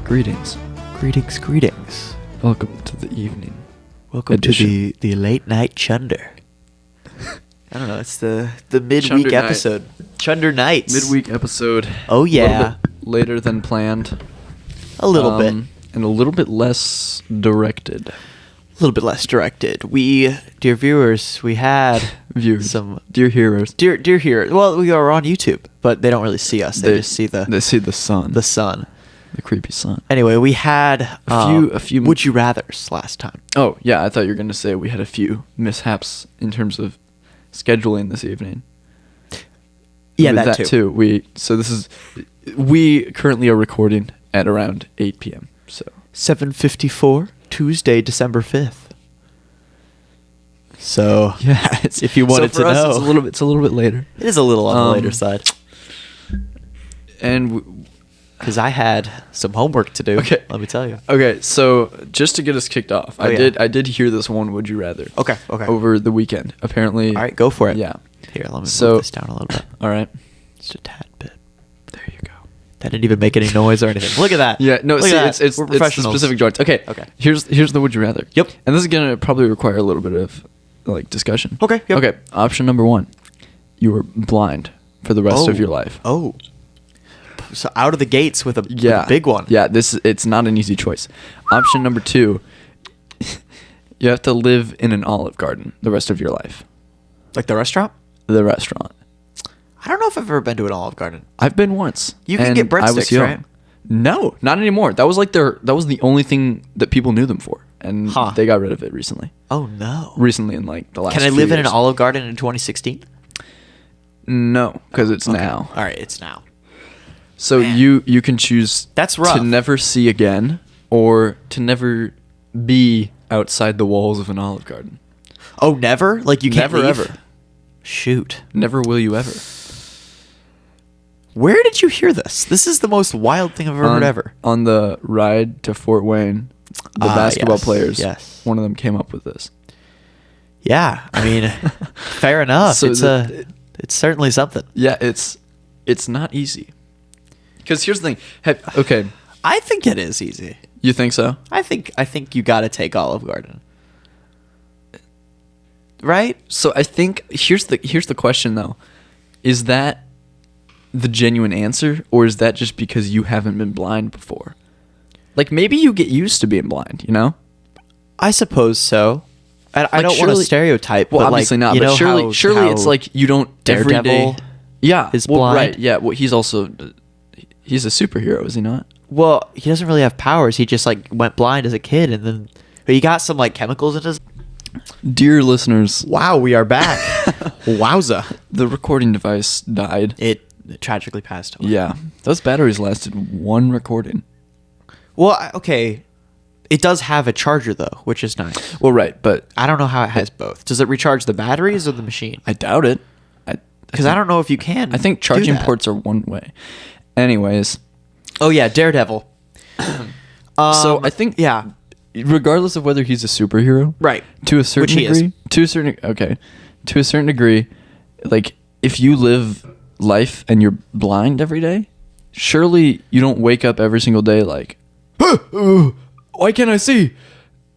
Greetings. Greetings. Welcome to the evening. Welcome edition. to the late night Chunder. I don't know. It's the midweek Chunder night. episode. Chunder nights. Midweek episode. Oh, yeah. A little bit later than planned. A little bit. And a little bit less directed. A little bit less directed. We, dear viewers, we had some dear hearers. Dear hearers. Well, we are on YouTube, but they don't really see us. They just see They see the sun. the sun. The creepy sun. Anyway, we had A few Would You Rathers last time. Oh, yeah, I thought you were going to say we had a few mishaps in terms of scheduling this evening. Yeah, With that too. We currently are recording at around 8 p.m. So 7:54, Tuesday, December 5th. So, yeah, if you wanted so for to us, know, it's a little bit later. it is a little on the later side. And Because I had some homework to do. Okay. Let me tell you. okay, so just to get us kicked off, Oh, yeah. I did hear this one Would You Rather. Okay. Over the weekend. Apparently. All right, go for it. Yeah. Here, let me So- move this down a little bit. All right. Just a tad bit. There you go. That didn't even make any noise or anything. Look at that. Yeah, no, Look see, at that. it's We're the professionals. specific joints. Okay. Okay. Here's the Would You Rather. Yep. And this is gonna probably require a little bit of like discussion. Okay, yep. Okay. Option number 1. You are blind for the rest Oh. of your life. Oh. So out of the gates with a Yeah. big one. Yeah, it's not an easy choice. Option number 2. You have to live in an Olive Garden the rest of your life. Like the restaurant? The restaurant. I don't know if I've ever been to an Olive Garden. I've been once. You can and get I was breadsticks, young. right? No, not anymore. That was like that was the only thing that people knew them for, and Huh. they got rid of it recently. Oh, no. Recently, in like the last. Can I few live in an years. Olive Garden in 2016? No, because it's Okay. now. All right, it's now. So Man. you can choose. That's rough. To never see again, or to never be outside the walls of an Olive Garden. Oh, never? Like you can't Never leave? ever. Shoot. Never will you ever. Where did you hear this? This is the most wild thing I've ever heard ever. On the ride to Fort Wayne, the basketball yes, players. yes. One of them came up with this. Yeah, I mean, fair enough. So It's certainly something. Yeah, it's not easy. Because here's the thing. Okay, I think it is easy. you think so? I think you got to take Olive Garden. Right? So I think here's the question though. Is that the genuine answer, or is that just because you haven't been blind before? Like maybe you get used to being blind, you know? I suppose so. I Like, don't want to surely- stereotype, Well, but obviously like, not. you But know surely how it's like you don't every day. Daredevil Yeah, is well, blind? right? Yeah. Well, he's also he's a superhero, is he not? Well, he doesn't really have powers. He just like went blind as a kid, and then he got some like chemicals in his. Dear listeners, Wow, we are back. Wowza! the recording device died. It tragically passed away. Yeah, those batteries lasted one recording. Well, okay. It does have a charger though, which is nice. Well, right, but I don't know how it has both. Does it recharge the batteries or the machine? I doubt it. Because I don't know if you can. I think do charging that. ports are one way. Anyways, Oh yeah, Daredevil. so I think yeah, regardless of whether he's a superhero, right. to a certain Which he is. degree, to a certain degree, like if you live life and you're blind every day, surely you don't wake up every single day like, why can't I see?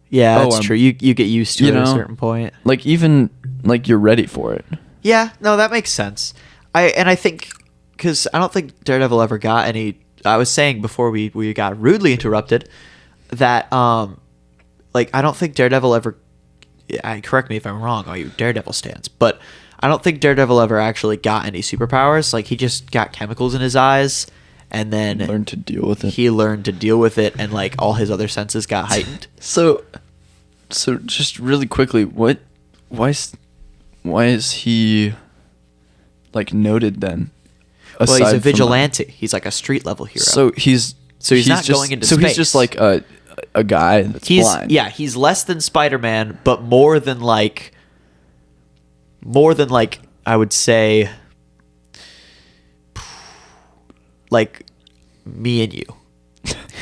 Yeah, Oh, that's true. You get used to you it at a know, certain point. Like even like you're ready for it. Yeah, no, that makes sense. I think because I don't think Daredevil ever got any. I was saying before we got rudely interrupted that like I don't think Daredevil ever. Correct me if I'm wrong, all you Daredevil stans, but I don't think Daredevil ever actually got any superpowers. Like he just got chemicals in his eyes, and then Learn to deal with it. he learned to deal with it, and like all his other senses got heightened. So just really quickly, why is he like noted then? Well, he's Aside a from, vigilante. He's like a street level hero. So he's not just, going into so space. he's just like a guy that's he's blind. he's less than Spider-Man, but more than like I would say like me and you.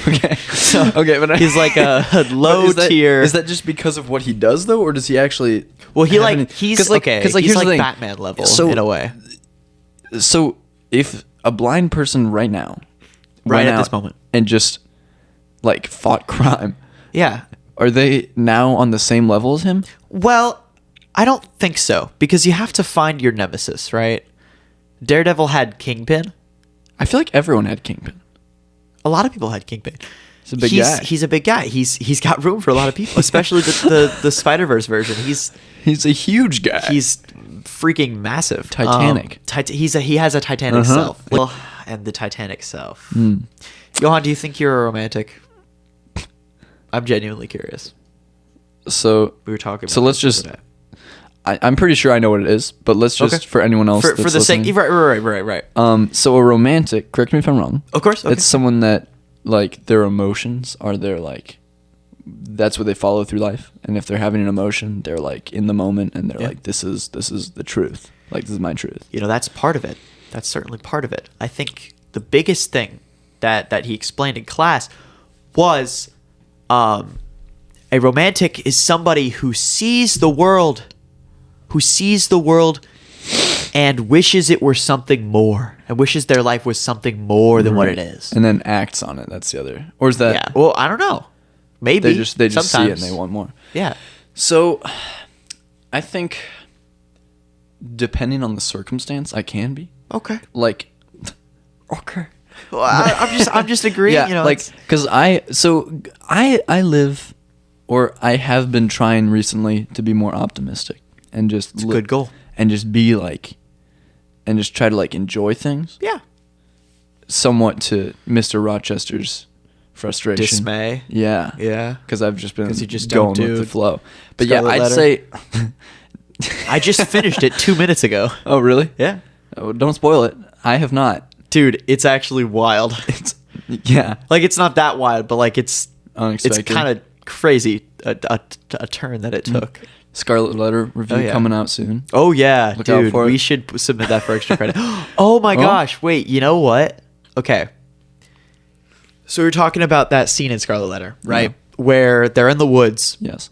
Okay. Okay, but He's like a low But tier. Is that just because of what he does though, or does he actually? Well, he have like any- he's 'cause, like, okay. 'cause, like, he's here's like the thing. Batman level So- in a way. So if a blind person right now Right went at this out moment. and just like fought crime. Yeah. Are they now on the same level as him? Well, I don't think so, because you have to find your nemesis, right? Daredevil had Kingpin. I feel like everyone had Kingpin. A lot of people had Kingpin. He's a big guy. He's a big guy. He's got room for a lot of people, especially the Spider-Verse version. He's a huge guy. He's freaking massive. Titanic. He has a Titanic self. Well, and the Titanic self. Johan, do you think you're a romantic? I'm genuinely curious. So We were talking about So let's this just. the other day. I'm pretty sure I know what it is, but let's just Okay. for anyone else for that's the sake, listening. right. So a romantic. Correct me if I'm wrong. Of course. Okay. It's someone that like their emotions are their like. That's what they follow through life, and if they're having an emotion, they're like in the moment, and they're Yeah. like, "This is the truth. Like this is my truth." That's part of it. That's certainly part of it. I think the biggest thing that he explained in class was a romantic is somebody who sees the world and wishes it were something more, and wishes their life was something more than what it is. and then acts on it. That's the other. Or is that? Yeah. Well, I don't know. Maybe They just see it and sometimes. they want more. Yeah. So, I think, depending on the circumstance, I can be Okay. like, okay. Well, I'm just agreeing. Yeah, like it's- because I live, or I have been trying recently to be more optimistic and just It's a good goal. and just be like, and just try to like enjoy things. Yeah. Somewhat to Mr. Rochester's frustration, Dismay. Yeah, Yeah. Because I've just been 'Cause you just going don't with do the flow. But Scarlet yeah, I'd Letter. say. I just finished it 2 minutes ago. Oh really? Yeah. Oh, don't spoil it. I have not. Dude, it's actually wild. It's yeah, Like, it's not that wild, but like it's unexpected. kind of crazy a turn that it took. Scarlet Letter review Oh, yeah. coming out soon. Oh yeah, Look out dude, for it. we should submit that for extra credit. Oh my gosh, wait, you know what? Okay. So we were talking about that scene in Scarlet Letter, right? Yeah. Where they're in the woods Yes.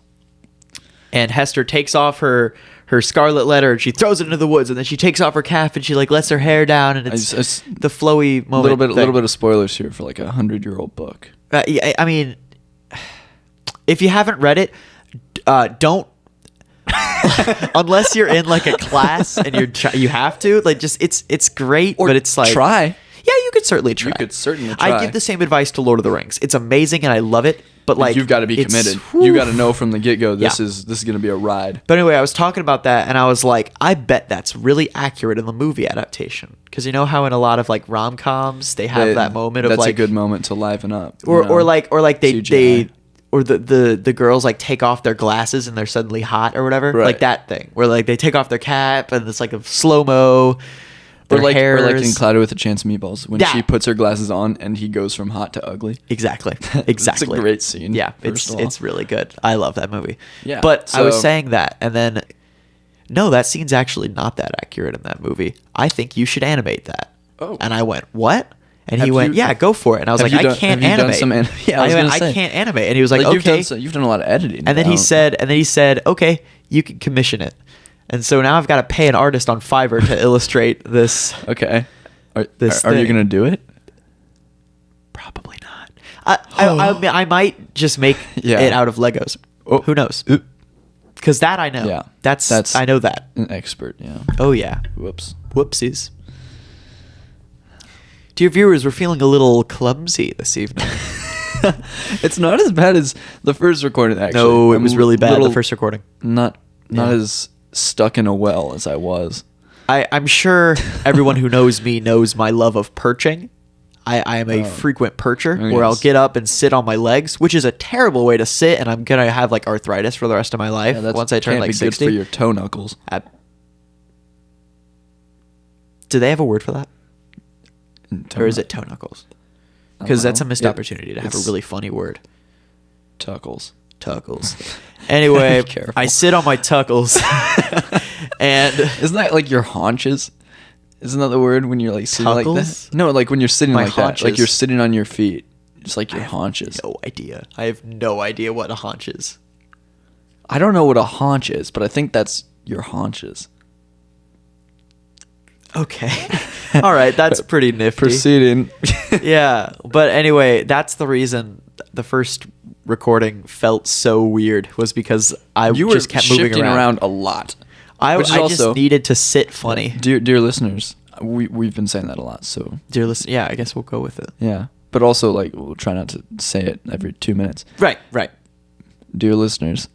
and Hester takes off her Scarlet Letter and she throws it into the woods, and then she takes off her cap and she like lets her hair down, and it's the flowy A moment. little bit of spoilers here for like 100-year-old book. Yeah, I mean, if you haven't read it, don't. Unless you're in like a class and you have to like just it's great, but it's like try. Yeah, you could certainly try. You could certainly I try. give the same advice to Lord of the Rings. It's amazing and I love it, but like you've got to be it's- committed. whew. You got to know from the get-go this Yeah. is going to be a ride. But anyway, I was talking about that and I was like, I bet that's really accurate in the movie adaptation, because you know how in a lot of like rom-coms they have that moment of that's like a good moment to liven up. or you know? or like they CGI. or the girls like take off their glasses and they're suddenly hot or whatever, Right. like that thing where like they take off their cap and it's like a slow mo. or like in Cloudy with a Chance of Meatballs when Yeah. she puts her glasses on and he goes from hot to ugly. Exactly. It's a Exactly. great scene. Yeah, first of all. it's really good. I love that movie. Yeah, But I was so- saying that, and then no, that scene's actually not that accurate in that movie. I think you should animate that. Oh. And I went, what? And he Have went, you- yeah, go for it. And I was have like, you I done- can't have you done animate. some yeah, I was went, gonna say. I can't animate. And he was like, Like okay. you've done a lot of editing. And then I he don't- said, okay, you can commission it. And so now I've got to pay an artist on Fiverr to illustrate this. okay. Are this you thing. gonna do it? Probably not. I might just make Yeah. it out of Legos. Oh. Who knows? Oop. Because that I know. Yeah. That's I know that. An expert. Yeah. Oh yeah. Whoops. Whoopsies. Dear viewers, we're feeling a little clumsy this evening. It's not as bad as the first recording. Actually, No, it I'm was really bad little- the first recording. Not Yeah. as stuck in a well as I was. I'm sure everyone who knows me knows my love of perching. I am a frequent percher Oh, where I'll yes. get up and sit on my legs, which is a terrible way to sit, and I'm gonna have like arthritis for the rest of my life Yeah, that's once I turn can't like be 60. good for your toe knuckles. Do they have a word for that? Or is it toe knuckles? Because that's a missed Yeah, opportunity to have a it's- really funny word. tuckles? Tuckles. Anyway, Careful. I sit on my tuckles, and Isn't that like your haunches? Isn't that the word when you're like sitting like Tuckles? that? No, like when you're sitting My like that. Like haunches. you're sitting on your feet. Just like your haunches. no idea. I have no idea what a haunch is. I don't know what a haunch is, but I think that's your haunches. Okay. All right, that's pretty nifty. Proceeding. Yeah, but anyway, that's the reason the first recording felt so weird, was because You were just kept moving shifting around a lot. I which is just also- needed to sit funny. Dear listeners, we've been saying that a lot, so Dear listen, yeah, I guess we'll go with it. yeah. But also, like, we'll try not to say it every 2 minutes. Right. Dear listeners.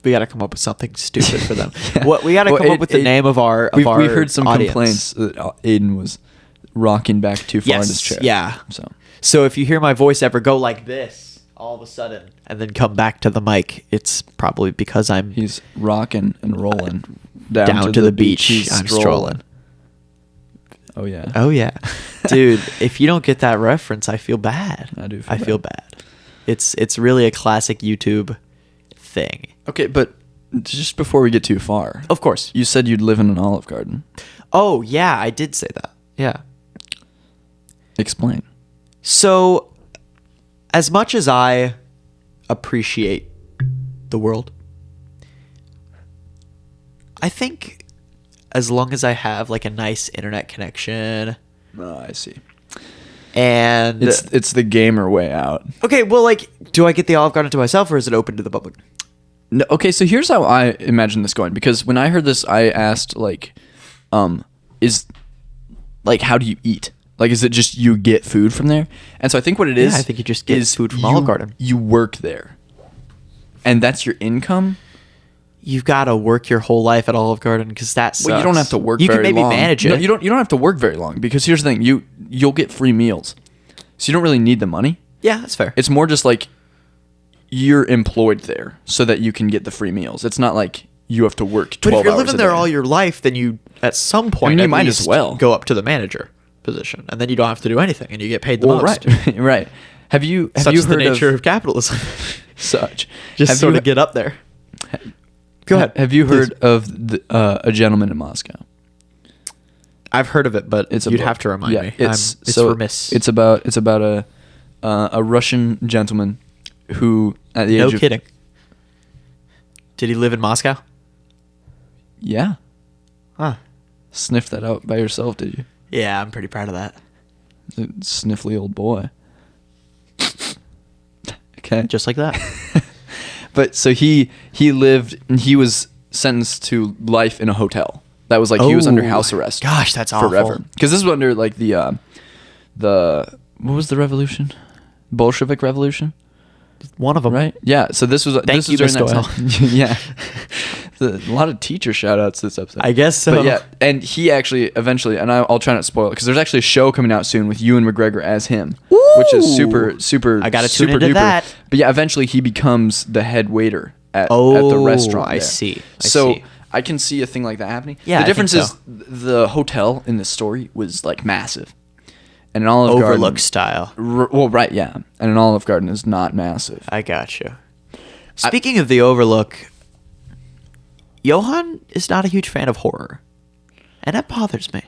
We got to come up with something stupid for them. Yeah. What we got to Well, come up with the name of our we our heard some audience. complaints that Aiden was rocking back too far in his chair. Yeah. So if you hear my voice ever go like this all of a sudden and then come back to the mic, it's probably because he's rocking and rolling down to the beach. He's I'm strolling. Oh yeah. Oh yeah, dude. If you don't get that reference, I feel bad. I do. I feel bad. It's really a classic YouTube thing. Okay, but just before we get too far, Of course. you said you'd live in an Olive Garden. Oh yeah, I did say that. Yeah. Explain. So, as much as I appreciate the world, I think as long as I have like a nice internet connection Oh, I see. and It's the gamer way out. okay, well, like, do I get the Olive Garden to myself or is it open to the public? No, okay, so here's how I imagine this going, because when I heard this, I asked like, is like, how do you eat? Like, is it just you get food from there? And so I think what it is, I think you just get is food from you- Olive Garden. You work there, and that's your income. You've got to work your whole life at Olive Garden because that sucks. Well, you don't have to work. You very can maybe long. manage it. No, you don't. You don't have to work very long, because here's the thing: you'll get free meals, so you don't really need the money. Yeah, that's fair. It's more just like you're employed there so that you can get the free meals. It's not like you have to work 12 But if you're hours living a there day. all your life, then you at some point you at might as least well go up to the manager position, and then you don't have to do anything, and you get paid the Well, most. right, right. Have you Such is the heard nature of of capitalism. such? Just have sort you, of get up there. Go ahead. Have you please. heard of A Gentleman in Moscow? I've heard of it, but It's a you'd book. have to remind me. It's It's remiss. It's about a Russian gentleman who at the No age of kidding. Did he live in Moscow? yeah, Huh. sniffed that out by yourself, did you? Yeah, I'm pretty proud of that. Sniffly old boy. Okay. Just like that. But so he lived, and he was sentenced to life in a hotel. That was like he was under Oh, house arrest. gosh, that's forever. awful. Because this was under like the what was the revolution? Bolshevik Revolution, One of them. right? Yeah. So this was Thank you, during Miss that Doyle. time. Yeah. A lot of teacher shout outs this episode. I guess so. But yeah, and he actually eventually, and I'll try not to spoil it, because there's actually a show coming out soon with Ewan McGregor as him, which is Ooh. super. I gotta tune super into duper. that. But yeah, eventually he becomes the head waiter at the Oh, restaurant. I there. see. I So see. I can see a thing like that happening. Yeah, the I difference think is so. the hotel in this story was like massive, and an Olive Overlook Garden. style. Well, right, yeah, and an Olive Garden is not massive. I got you. Speaking of the Overlook, Johan is not a huge fan of horror, and that bothers me.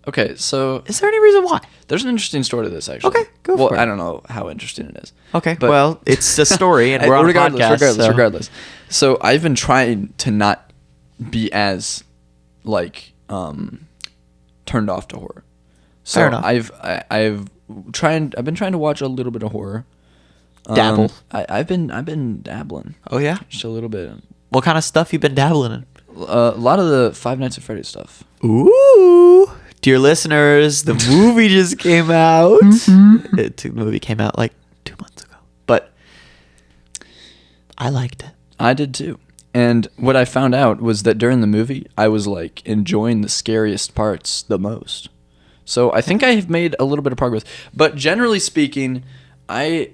Okay, so Is there any reason why? there's an interesting story to this, actually. Okay, go well, for it. I don't know how interesting it is. Okay, But- well, it's a story, and we're on a podcast. Regardless. So I've been trying to not be as like turned off to horror. So Fair enough. I've been trying to watch a little bit of horror. Dabble. I've been dabbling Oh yeah. just a little bit. What kind of stuff you been dabbling in? A lot of the Five Nights at Freddy's stuff. Ooh, dear listeners, the movie just came out. The movie came out like 2 months ago, but I liked it. I did too. And what I found out was that during the movie, I was like enjoying the scariest parts the most. So I think I have made a little bit of progress. But generally speaking, I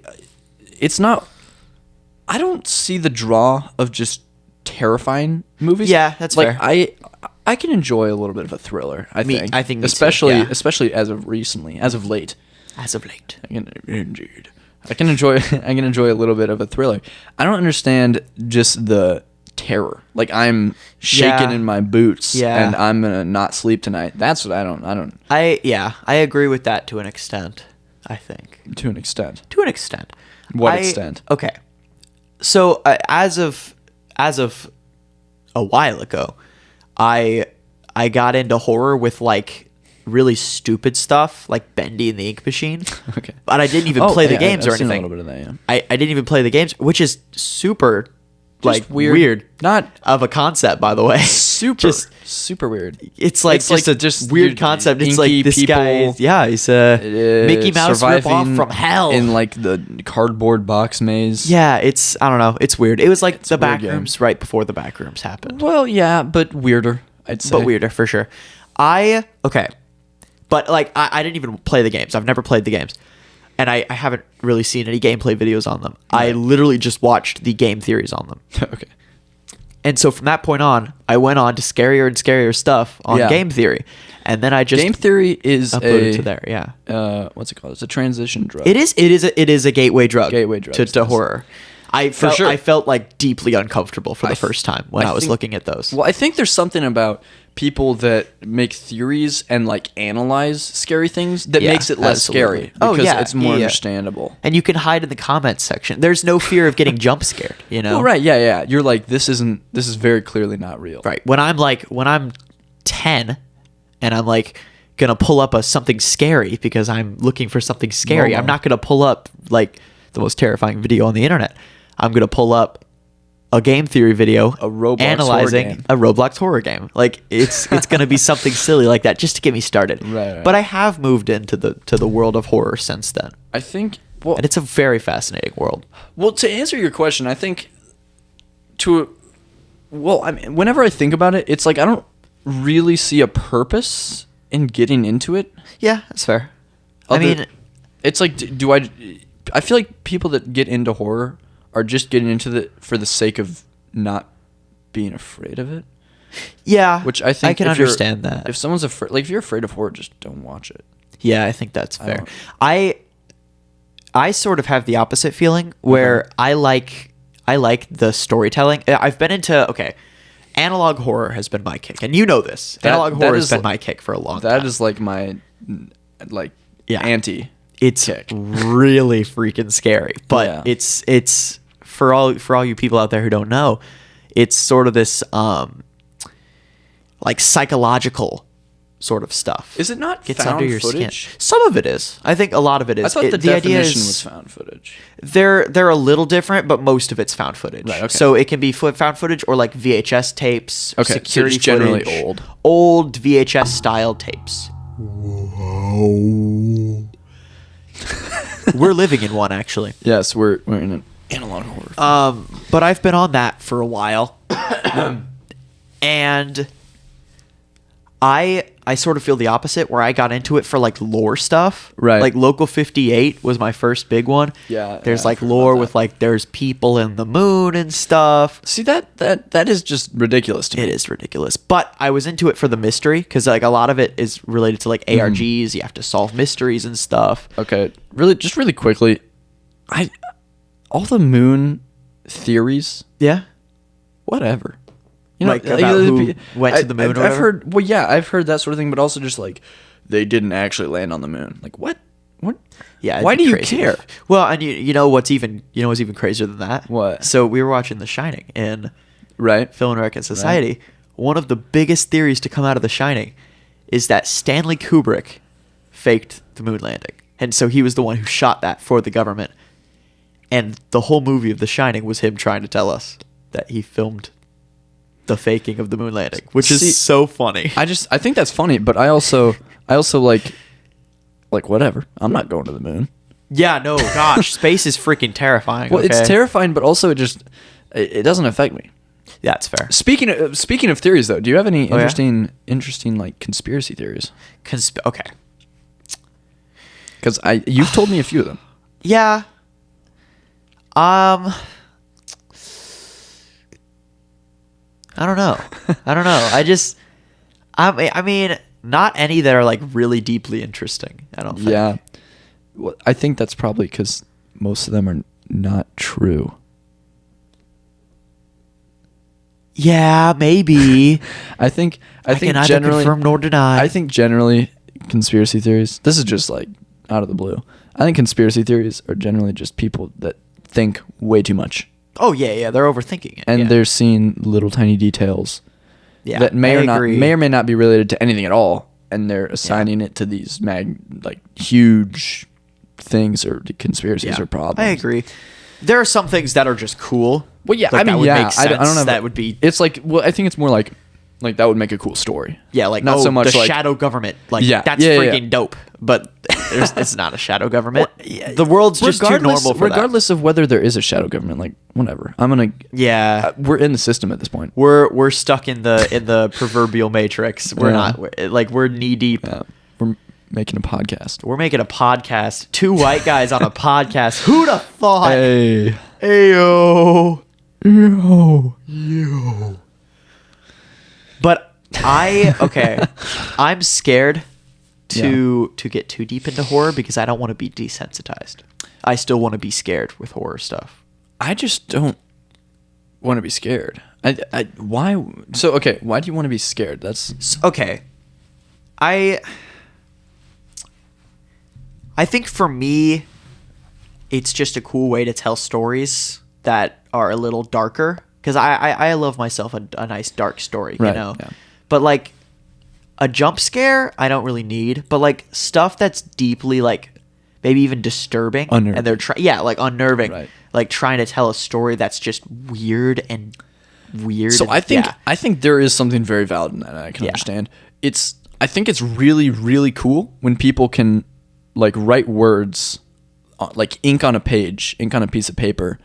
don't see the draw of just terrifying movies. Yeah, that's like, fair. I can enjoy a little bit of a thriller. I think me too, especially yeah. especially as of late. As of late. I can enjoy a little bit of a thriller. I don't understand just the terror. Like I'm shaking Yeah. in my boots Yeah. and I'm gonna not sleep tonight. That's what I don't I agree with that to an extent. I think to an extent. to an extent. What extent? Okay, so as of a while ago, I I got into horror with like really stupid stuff like Bendy and the Ink Machine. Okay. But I didn't even play the games I've or seen anything. a little bit of that, yeah. I didn't even play the games, which is super like weird. Not of a concept, by the way. Super weird. It's like just weird concept. It's like this guy. Yeah, he's a Mickey Mouse ripoff from hell in like the cardboard box maze. Yeah, I don't know. It's weird. It was like the Backrooms right before the Backrooms happened. Well, yeah, but weirder. I'd say. But weirder for sure. Okay, but like I didn't even play the games. I've never played the games. And I haven't really seen any gameplay videos on them. Right. I literally just watched the game theories on them. Okay. And so from that point on, I went on to scarier and scarier stuff on game theory. And then I just game theory is uploaded to there. Yeah. What's it called? It's a transition drug. It is a gateway drug. To horror. I felt like deeply uncomfortable for the first time when I was looking at those. Well, I think there's something about people that make theories and like analyze scary things that makes it less scary because it's more understandable. And you can hide in the comments section. There's no fear of getting jump scared, you know? Well, right, yeah. You're like, this is very clearly not real. Right. When I'm 10 and I'm like gonna pull up something scary because I'm looking for something scary, I'm not gonna pull up like the most terrifying video on the internet. I'm gonna pull up a game theory video, analyzing a Roblox horror game. Like it's gonna be something silly like that just to get me started. Right. But I have moved into the world of horror since then. I think, and it's a very fascinating world. Well, to answer your question, I think whenever I think about it, it's like I don't really see a purpose in getting into it. Yeah, that's fair. It's like, I feel like people that get into horror are just getting into it for the sake of not being afraid of it. Yeah, which I think I can understand that. If someone's afraid, like if you're afraid of horror, just don't watch it. Yeah, I think that's fair. I sort of have the opposite feeling where I like the storytelling. I've been into analog horror has been my kick, and you know this. Analog horror has been my kick for a long time. That is like my anti. It's kick. Really freaking scary, but it's for all you people out there who don't know, it's sort of this like psychological sort of stuff. Is it not gets found under your footage? skin? Some of it is. I think a lot of it is. I thought the definition was found footage. They're a little different, but most of it's found footage. Right, okay. So it can be found footage or like VHS tapes. Okay, security so it's generally footage, old VHS style tapes. Whoa. We're living in one, actually. Yes, we're in an analog horror. But I've been on that for a while, and I sort of feel the opposite, where I got into it for like lore stuff. Right. Like Local 58 was my first big one. Yeah. There's like lore with like there's people in the moon and stuff. See, that is just ridiculous to me. It is ridiculous. But I was into it for the mystery, because like a lot of it is related to like ARGs. You have to solve mysteries and stuff. Okay. Really quickly, all the moon theories. Yeah. Whatever. You know, like about who went to the moon or whatever? I've heard that sort of thing, but also just like they didn't actually land on the moon. Like what? Yeah. Why do you care? Well, and you know what's even crazier than that? What? So we were watching The Shining in Film and Record Society. Right. One of the biggest theories to come out of The Shining is that Stanley Kubrick faked the moon landing, and so he was the one who shot that for the government. And the whole movie of The Shining was him trying to tell us that he filmed the faking of the moon landing, which is so funny. I think that's funny, but I also like whatever. I'm not going to the moon. Yeah, no, gosh, space is freaking terrifying. Well, it's terrifying, but also it doesn't affect me. Yeah, that's fair. Speaking of theories, though, do you have any interesting like conspiracy theories? Okay. Because you've told me a few of them. Yeah. I don't know. I mean, not any that are like really deeply interesting, I don't think. Yeah. Well, I think that's probably because most of them are not true. Yeah, maybe. I think neither generally confirm nor deny. I think generally conspiracy theories, this is just like out of the blue. I think conspiracy theories are generally just people that think way too much. Oh, yeah, they're overthinking it. And they're seeing little tiny details Yeah, that may I or agree. may not be related to anything at all, and they're assigning it to these huge things or conspiracies or problems. I agree. There are some things that are just cool. Well, yeah, like, I mean, that would yeah, make sense. I don't have that would be. It's like, well, I think it's more like that would make a cool story. Yeah, like not so much the like shadow government. Like Yeah, that's yeah, yeah, freaking dope. But it's not a shadow government. yeah, The world's just too normal for regardless of whether there is a shadow government. Like whatever, that. Yeah, we're in the system at this point. we're stuck in the proverbial matrix. We're not we're knee deep. Yeah, we're making a podcast. We're making a podcast. Two white guys on a podcast. Who'd have thought? Hey, Ayo. yo. But I'm scared to get too deep into horror because I don't want to be desensitized. I still want to be scared with horror stuff. I just don't want to be scared. Why? So okay, why do you want to be scared? That's Okay. I think for me, it's just a cool way to tell stories that are a little darker. Because I love myself a nice dark story, Right, you know? yeah. But like a jump scare, I don't really need. But like stuff that's deeply like maybe even disturbing. Unnerving. And they're like unnerving. Right. Like trying to tell a story that's just weird and weird. So and, I think there is something very valid in that. And I can Yeah. understand. I think it's really, really cool when people can like write words, like ink on a piece of paper,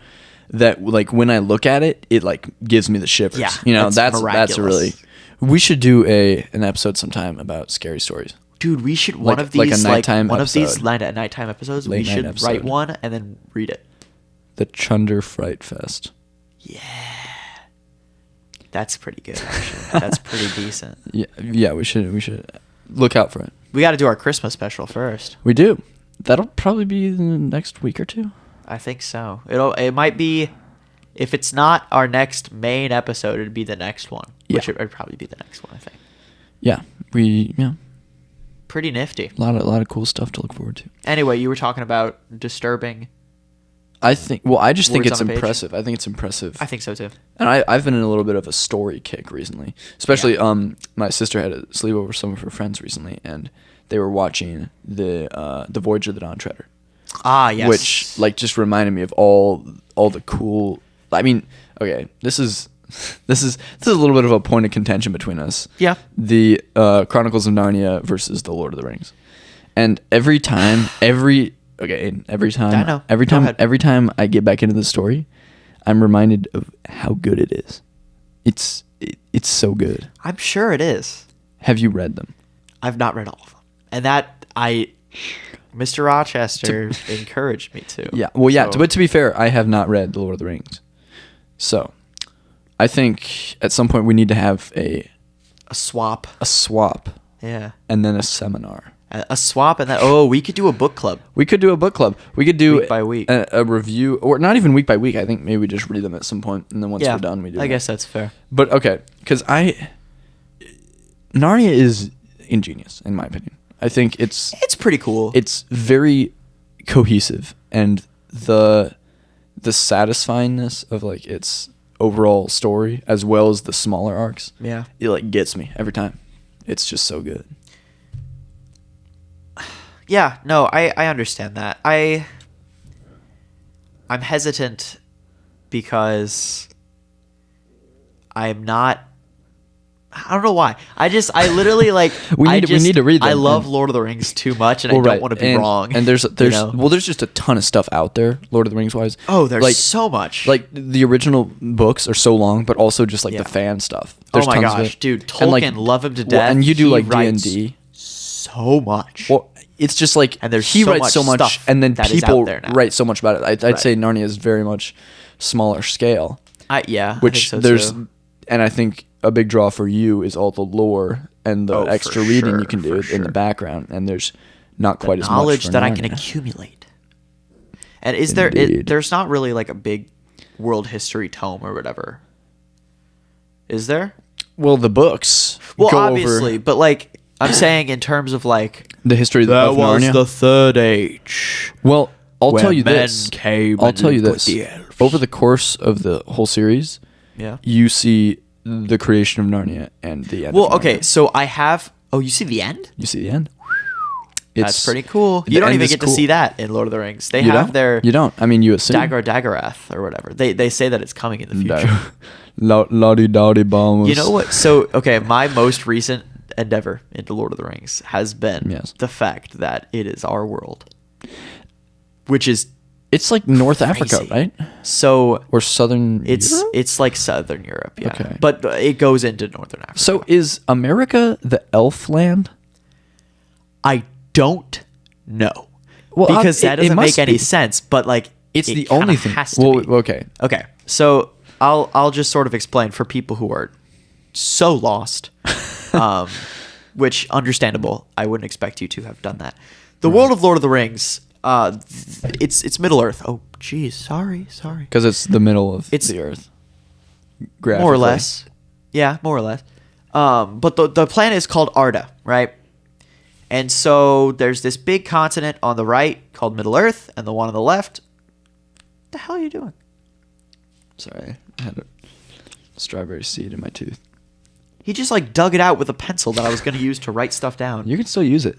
that like when I look at it, it like gives me the shivers. Yeah, you know, that's that's miraculous. really. We should do an episode sometime about scary stories. Dude, we should Like a nighttime one of these episode. nighttime episodes. Late We night should episode. write one and then read it. The Chunder Fright Fest. That's pretty good. Actually, that's pretty decent. Yeah, we should look out for it. We got to do our Christmas special first. We do. That'll probably be the next week or two. I think so. It might be, if it's not our next main episode, it'd be the next one. Which Yeah. it'd probably be the next one. I think. Yeah, Pretty nifty. a lot of cool stuff to look forward to. Anyway, you were talking about disturbing. I think just think Words it's on a page? impressive. I think it's impressive. I think so too. And I've been in a little bit of a story kick recently. Especially my sister had a sleepover with some of her friends recently, and they were watching the Voyage of the Dawn Treader. Ah, yes. Which like just reminded me of all the cool. I mean, okay, this is a little bit of a point of contention between us. Yeah. The Chronicles of Narnia versus the Lord of the Rings, and every time I know. Go ahead. every time I get back into the story, I'm reminded of how good it is. It's so good. I'm sure it is. Have you read them? I've not read all of them, and that Mr. Rochester encouraged me to. Yeah. Well, yeah. So- But to be fair, I have not read the Lord of the Rings, so I think at some point we need to have a swap. swap Yeah. and then a seminar. A swap, and then we could do a book club. We could do a book club. We could do Week by week. a review, or not even week by week. I think maybe we just read them at some point, and then once we're done, we do. I that. guess that's fair. But okay, because Narnia is ingenious in my opinion. I think it's pretty cool. It's very cohesive, and the satisfyingness of like its overall story as well as the smaller arcs. Yeah. It like gets me every time. It's just so good. Yeah, no, I understand that. I'm hesitant because I'm not. I don't know why. I literally like. We need to read them. I love And- Lord of the Rings too much, and I don't want to be wrong. And there's you know? there's just a ton of stuff out there, Lord of the Rings wise. Oh, there's like, so much. Like the original books are so long, but also just like Yeah. the fan stuff. Oh There's my tons of gosh, it. dude, And, Tolkien, love him to death. Well, and you do He like writes D&D. so much. Well, it's just like And there's he so writes much so much, stuff and then that is people out there now. write so much about it. I'd Right. say Narnia is very much smaller scale, I which think so there's, too. and I think a big draw for you is all the lore and the Oh, for extra reading sure, you can do for in the sure. background, and there's not The quite as much knowledge for that I can Narnia. accumulate. And is Indeed. there's not really like a big world history tome or whatever. Is there? Well, the books Well, go obviously, over but like I'm saying in terms of like the history of Narnia. third age. Well, I'll when tell you men this. came I'll and tell you lived this. with the elves. Over the course of the whole series, Yeah. you see the creation of Narnia and the end. Well, of Narnia. okay, so I have. Oh, you see the end? You see the end? That's pretty cool. the You don't end even is get to cool. see that in Lord of the Rings. They You have don't? their You don't. I mean, you assume. Daggerath or whatever. They say that it's coming in the future. Lottie dotty bombs. You know what? So, okay, my most recent endeavor into Lord of the Rings has been Yes. the fact that it is our world, which is It's like North Africa, crazy. right? So Or Southern Europe? it's like Southern Europe, yeah. Okay. But it goes into Northern Africa. So is America the elf land? I don't know. Well, because that it doesn't must make any be. sense, but like It's it the kinda only thing. has to Well, be. okay. Okay. So I'll just sort of explain for people who are so lost, which understandable. I wouldn't expect you to have done that. The world of Lord of the Rings, it's Middle Earth. Oh, geez, sorry. Because it's the middle of It's- the earth. More or Graphically. less. Yeah, more or less. But the planet is called Arda, right? And so there's this big continent on the right called Middle Earth, and the one on the left. What the hell are you doing? Sorry, I had a strawberry seed in my tooth. He just like dug it out with a pencil that I was going to use to write stuff down. You can still use it.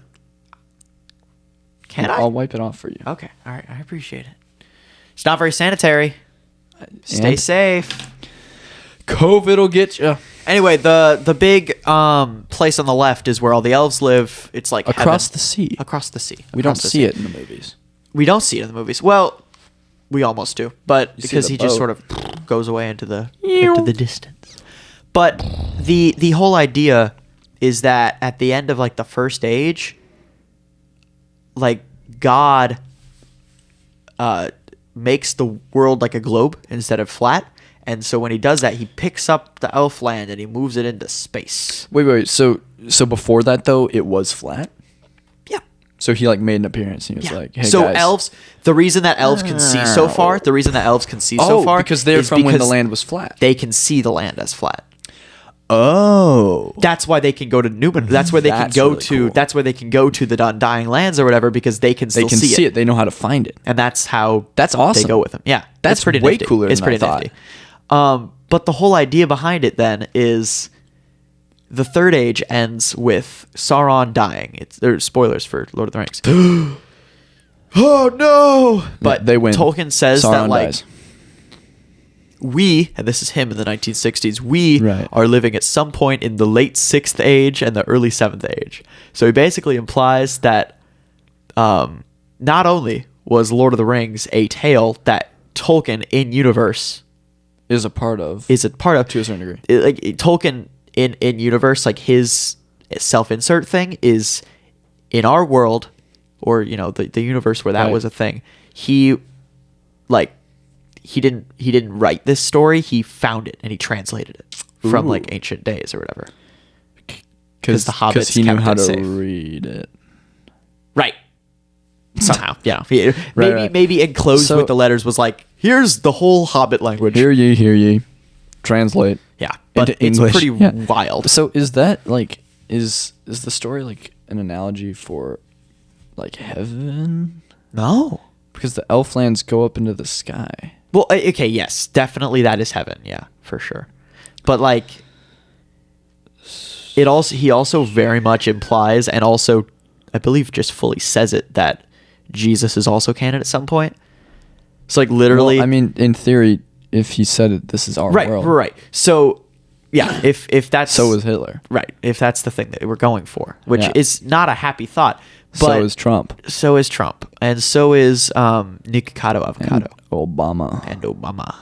Can I? I'll wipe it off for you. Okay, all right, I appreciate it. It's not very sanitary. Stay And safe. COVID will get you. Anyway, the big place on the left is where all the elves live. It's like Across heaven. the sea. Across the sea. We don't Across the see sea. it in the movies. We don't see it in the movies. Well, we almost do, but You see because the he just boat. sort of goes away into the distance. But the whole idea is that at the end of like the first age, like God makes the world like a globe instead of flat. And so when he does that, he picks up the elf land and he moves it into space. Wait. So before that though, it was flat. Yeah. So he like made an appearance. And he was like, "Hey so guys." elves, the reason that elves can see so far, because they're is from when the because land was flat. they can see the land as flat. Oh. That's why they can go to Newman. That's where they can That's go really to. cool. That's where they can go to the Undying Lands or whatever because they can They still can see it. They know how to find it. and that's how That's awesome. they go with them. Yeah, That's it's pretty way nifty. cooler It's than I pretty thought. nifty. But the whole idea behind it then is the Third Age ends with Sauron dying. There's spoilers for Lord of the Rings. Oh no! But they win. Tolkien says Sauron that like dies. we, and this is him in the 1960s, we Right. are living at some point in the late 6th age and the early 7th age. So he basically implies that not only was Lord of the Rings a tale that Tolkien in universe Is a part of. is a part of, To a certain degree. Tolkien in universe, like his self-insert thing is in our world, or you know the universe where that Right. was a thing. He didn't write this story. He found it and he translated it from Ooh. like ancient days or whatever. 'Cause the Hobbits he knew kept how it to safe. read it. Right. Somehow, yeah. Right. Maybe enclosed So- with the letters was like, here's the whole Hobbit language. Hear ye, translate. Yeah, but into it's English. pretty Yeah. wild. So is that like is the story like an analogy for like heaven? No. Because the elf lands go up into the sky. Well, okay, yes, definitely that is heaven, yeah, for sure. But like, he also very much implies, and also, I believe, just fully says it that Jesus is also canon at some point. It's like literally. Well, I mean, in theory, if he said it, this is our right, world. right. So, yeah, if that's So is Hitler. right, if that's the thing that we're going for, which Yeah. is not a happy thought. But So is Trump. So is Trump, and so is Nikocado Avocado. And Obama. And Obama.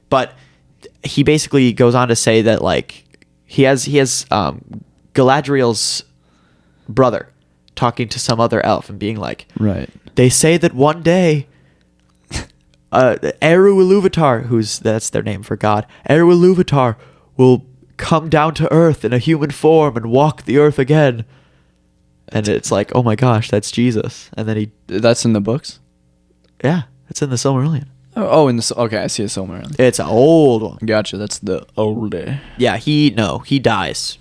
But he basically goes on to say that like he has Galadriel's brother talking to some other elf and being like, Right. they say that one day Eru Iluvatar, that's their name for God, Eru Iluvatar will come down to earth in a human form and walk the earth again. And it's like, oh my gosh, that's Jesus. And then That's in the books? yeah, it's in the Silmarillion. Oh, okay, I see it somewhere. It's an old one. Gotcha, that's the older. Yeah, he dies.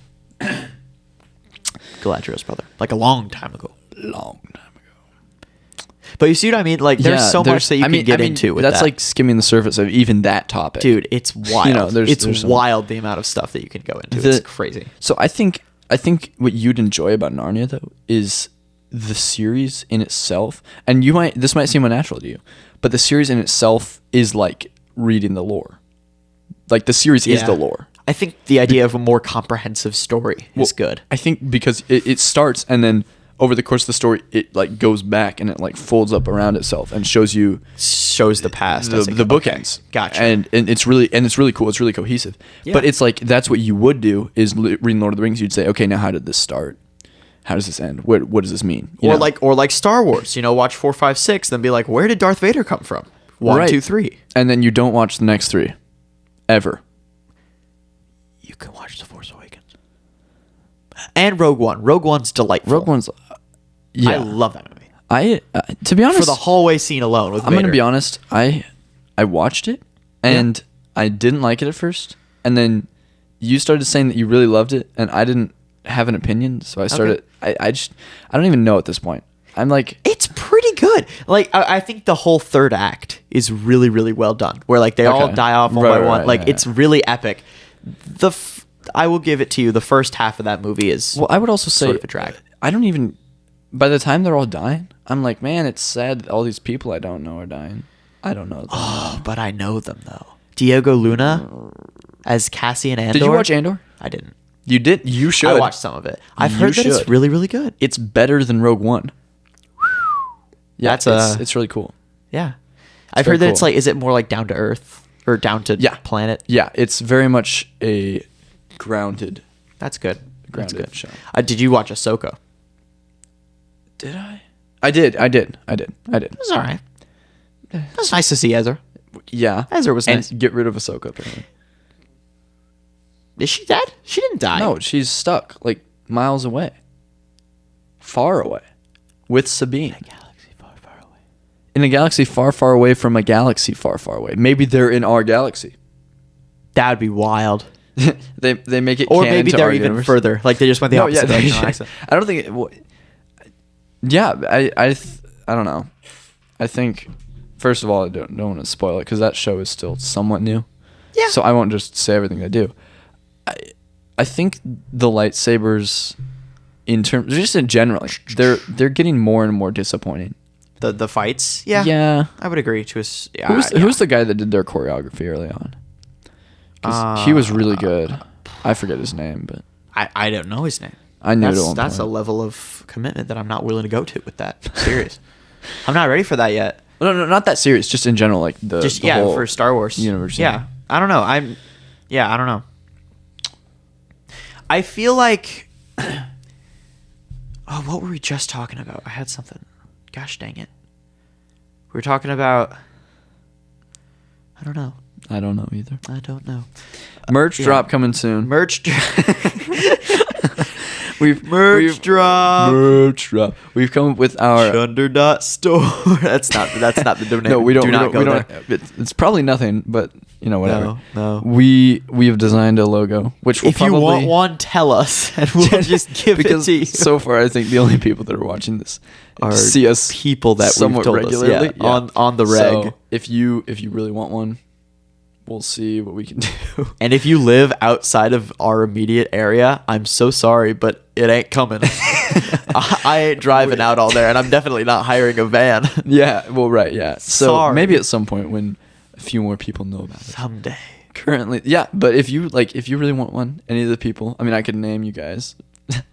Galadriel's brother, like a long time ago. Long time ago. But you see what I mean? Like, there's so much that you can get into with that's that. like skimming the surface of even that topic. Dude, it's wild. You know, there's some- wild the amount of stuff that you can go into. It's crazy. So I think what you'd enjoy about Narnia though is the series in itself, and this might seem unnatural to you, but the series in itself is like reading the lore. Like the series is the lore. I think the idea of a more comprehensive story is good. I think because it starts and then over the course of the story it like goes back and it like folds up around itself and shows the past, the bookends. Gotcha. And it's really cool. It's really cohesive. Yeah. But it's like that's what you would do is reading Lord of the Rings. You'd say, okay, now how did this start? How does this end? What does this mean? Or like Star Wars. Watch 4, 5, 6, then be like, where did Darth Vader come from? 1, 2, 3. And then you don't watch the next 3 ever. You can watch The Force Awakens and Rogue One. Rogue One's delightful. Rogue One's, I love that movie. To be honest, for the hallway scene alone with I'm Vader. gonna be honest. I watched it and I didn't like it at first, and then you started saying that you really loved it, and I didn't have an opinion, so I started. Okay. I don't even know at this point. I'm like, it's pretty good. Like I think the whole third act is really, really well done. Where like they all die off one by one. Like it's really epic. I will give it to you. The first half of that movie is I would also say sort of a drag. I don't even. By the time they're all dying, I'm like, man, it's sad that all these people I don't know are dying. I don't know them. Oh, but I know them though. Diego Luna as Cassian Andor. Did you watch Andor? I didn't. You did? You should. I watched some of it. I've heard that it's really, really good. It's better than Rogue One. Yeah, it's really cool. Yeah. I've heard that it's like, is it more like down to earth or down to planet? Yeah, it's very much a grounded. That's good. Grounded show. Did you watch Ahsoka? Did I? I did. It was all right. It was nice to see Ezra. Yeah. Ezra was nice. And get rid of Ahsoka, apparently. Is she dead? She didn't die. No, she's stuck like miles away. Far away. With Sabine. In a galaxy far, far away. In a galaxy far, far away from a galaxy far, far away. Maybe they're in our galaxy. That would be wild. they make it or canon maybe to they're our even universe. further. Like they just went the opposite direction. I don't think I don't know. I think first of all I don't want to spoil it because that show is still somewhat new. Yeah. So I won't just say everything they do. I think the lightsabers in terms just in general they're getting more and more disappointing. The fights? Yeah. Yeah. I would agree to Who's the guy that did their choreography early on? 'Cause he was really good. I forget his name, but I don't know his name. I knew it at one That's point. a level of commitment that I'm not willing to go to with that series. I'm not ready for that yet. No, not that serious. Just in general, like the whole for Star Wars universe. Yeah, I don't know. I don't know. I feel like. Oh, what were we just talking about? I had something. Gosh dang it. We were talking about. I don't know. I don't know either. I don't know. Merch drop coming soon. Merch drop. Merch drop. We've come up with our Chunder.store. That's not the domain. No, we don't. Do not go there. It's probably nothing, but whatever. No. We have designed a logo, which will if you want one, tell us, and we'll just give it to you. So far, I think the only people that are watching this are see us people that somewhat we've told regularly us, on the reg. So if you really want one, we'll see what we can do. And if you live outside of our immediate area, I'm so sorry, but it ain't coming. I ain't driving out all there, and I'm definitely not hiring a van. Yeah, well, right, yeah. So Sorry. maybe at some point when a few more people know about it. Someday. Currently, yeah. But if you really want one, any of the people, I mean, I could name you guys,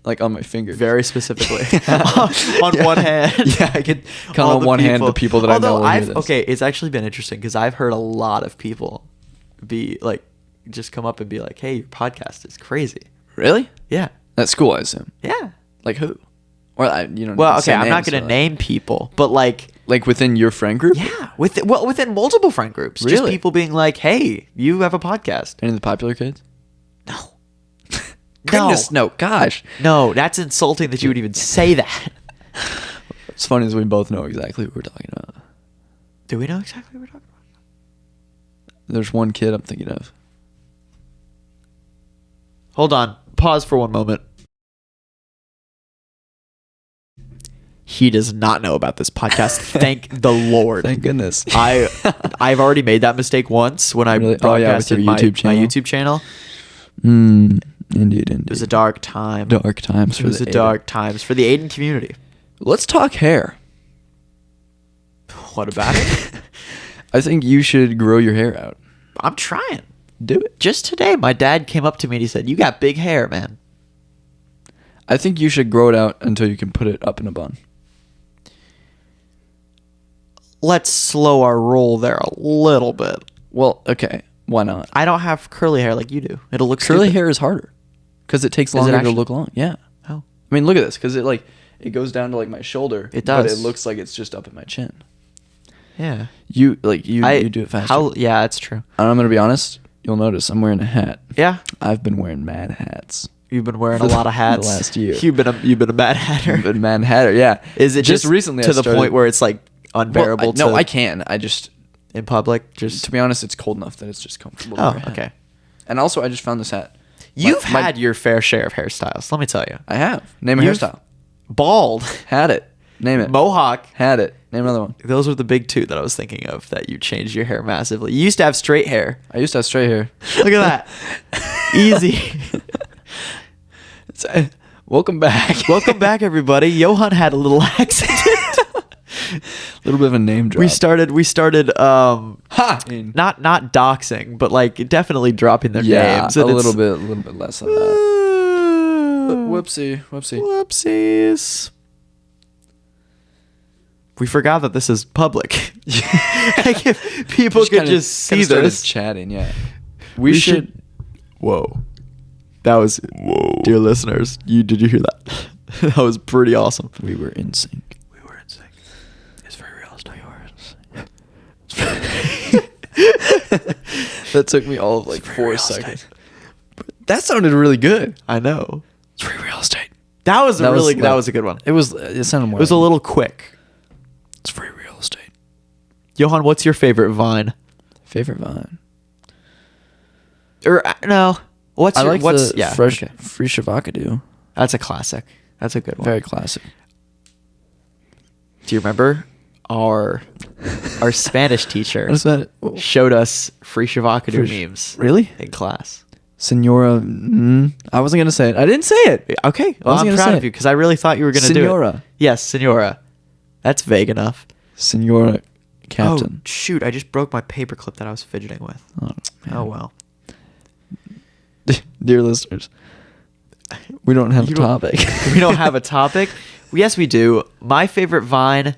like on my finger, very specifically. on one hand, yeah, I could count on one hand the people that I know. Okay, it's actually been interesting because I've heard a lot of people be like, just come up and be like, "Hey, your podcast is crazy." Really? Yeah. At school, I assume. Yeah. Like who? Or well, okay, I'm not gonna name people, but like within your friend group. Yeah, within multiple friend groups. Really? Just people being like, "Hey, you have a podcast." Any of the popular kids? No. Goodness, no. Gosh. No, that's insulting that you would even say that. What's funny is we both know exactly what we're talking about. Do we know exactly what we're talking about? There's one kid I'm thinking of. Hold on. Pause for one moment. He does not know about this podcast. Thank the Lord. Thank goodness. I've already made that mistake once when I Really? broadcasted With my your YouTube channel? YouTube channel. Indeed. It was a dark time. Dark times It for was the a Aiden. dark times for the Aiden community. Let's talk hair. What about it? I think you should grow your hair out. I'm trying. Do it. Just today, my dad came up to me and he said, "You got big hair, man." I think you should grow it out until you can put it up in a bun. Let's slow our roll there a little bit. Well, okay. Why not? I don't have curly hair like you do. It'll look Curly stupid. hair is harder because it takes Is it longer to actually? look long. Yeah. Oh. I mean, look at this because it goes down to like my shoulder. It does. But it looks like it's just up at my chin. Yeah. You do it faster. Yeah, that's true. And I'm gonna be honest. You'll notice I'm wearing a hat. Yeah. I've been wearing mad hats. You've been wearing For a the- lot of hats the last year. You've been a mad hatter. I've been mad hatter. Yeah. Is it just recently to I the started- point where it's like unbearable? No, to, I can. I just in public. Just to be honest, it's cold enough that it's just comfortable. to oh, wear a hat. okay. And also, I just found this hat. You've My- had your fair share of hairstyles. Let me tell you. I have. Name a You've- hairstyle. Bald, Had it. Name it. mohawk. Had it. Name another one. Those were the big two that I was thinking of. That you changed your hair massively. You used to have straight hair. I used to have straight hair. Look at that. Easy. Welcome back. Welcome back, everybody. Johan had a little accident. A little bit of a name drop. we started. Ha! Not doxing, but like definitely dropping their Yeah, names. a and little bit less of that. Whoopsie. Whoopsies. We forgot that this is public. Like if people could just see this. Chatting, yeah. We should. Whoa. That was. Whoa. Dear listeners, did you hear that? That was pretty awesome. We were in sync. It's very real. It's not yours. That took me all of like 4 seconds. That sounded really good. I know. It's free real estate. That was That was that like- was a good one. It sounded more. It was a little quick. It's free real estate. Johan, what's your favorite Vine? Favorite Vine. Or no, what's I your, like what's the yeah? fresh okay. free Shavakadu. That's a classic. That's a good one. Very classic. Do you remember our Spanish teacher What is that? showed us free Shavakadu Free- memes Really? in class? Senora. I wasn't gonna say it. I didn't say it. Okay, well, wasn't I'm gonna proud say of it. you because I really thought you were going to do it. Senora. Yes, Senora. That's vague enough. Senora Captain. Oh, shoot. I just broke my paperclip that I was fidgeting with. Oh, Oh, well. Dear listeners, we don't have a You don't- topic. We don't have a topic. Yes, we do. My favorite Vine.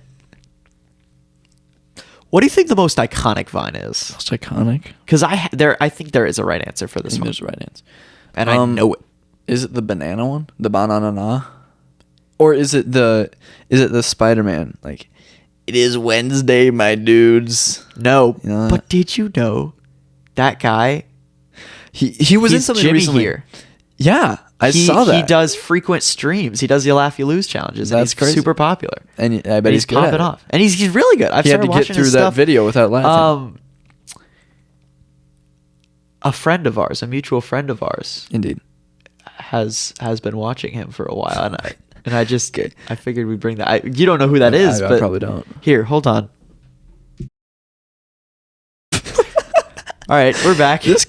What do you think the most iconic Vine is? Most iconic. Because I think there is a right answer for I this think one. there's a right answer. And I know it. Is it the banana one? The banana? Or is it the Spider-Man? Like, it is Wednesday, my dudes. No. You know that? But did you know that guy? He was in He's something Jimmy recently. here. Yeah, I saw that. He does frequent streams. He does the Laugh You Lose challenges. And That's he's crazy. super popular. And I bet And he's good at popping it. off. And he's really good. I've He had started to get watching through his that stuff. video without laughing. A friend of ours, a mutual friend of ours, Indeed. has been watching him for a while, and I just I figured we'd bring that. You don't know who that is, I but probably don't. Here, hold on. All right, we're back. This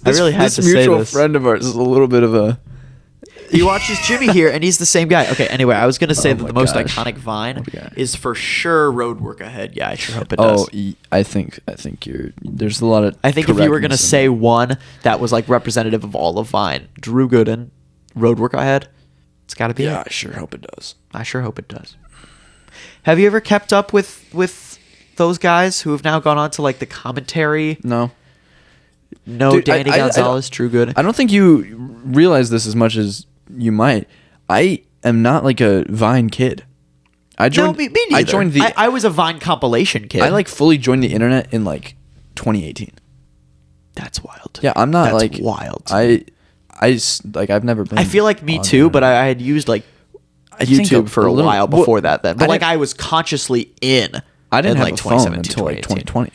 I really had this to say mutual this. friend of ours is a little bit of a. He watches Jimmy here, and he's the same guy. Okay, anyway, I was gonna say Oh that my the most gosh. iconic Vine Okay. is for sure Road Work Ahead. Yeah, I sure hope it Oh, does. I think there's a lot of. I think if you were gonna correctness in say it. one that was like representative of all of Vine, Drew Gooden, Road Work Ahead, it's got to be. Yeah, it. I sure hope it does. I sure hope it does. Have you ever kept up with those guys who have now gone on to like the commentary? No. No, Dude, Danny I Gonzalez, Drew Gooden. I don't think you realize this as much as you might. I am not like a Vine kid. I joined. me neither. I joined the. I was a Vine compilation kid. I like fully joined the internet in like 2018. That's wild. Yeah, I'm not That's like wild. I've never been. I feel like me on too, the but I had used like I think YouTube for a little- while well, before that. Then, but like didn't- I was consciously in. I didn't in, have like a phone 2017, until like 2018. 2020,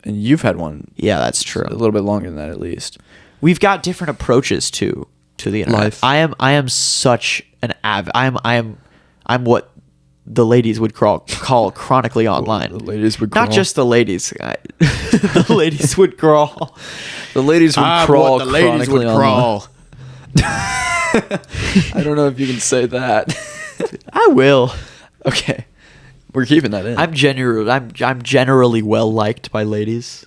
and you've had one Yeah, that's true. a little bit longer than that at least. We've got different approaches to the internet. Life. I am such an I'm what the ladies would call chronically online. The ladies would crawl. Not just the ladies. The ladies would crawl. The ladies would crawl. The ladies would chronically crawl. I don't know if you can say that. I will. Okay, we're keeping that in. I'm generally well liked by ladies.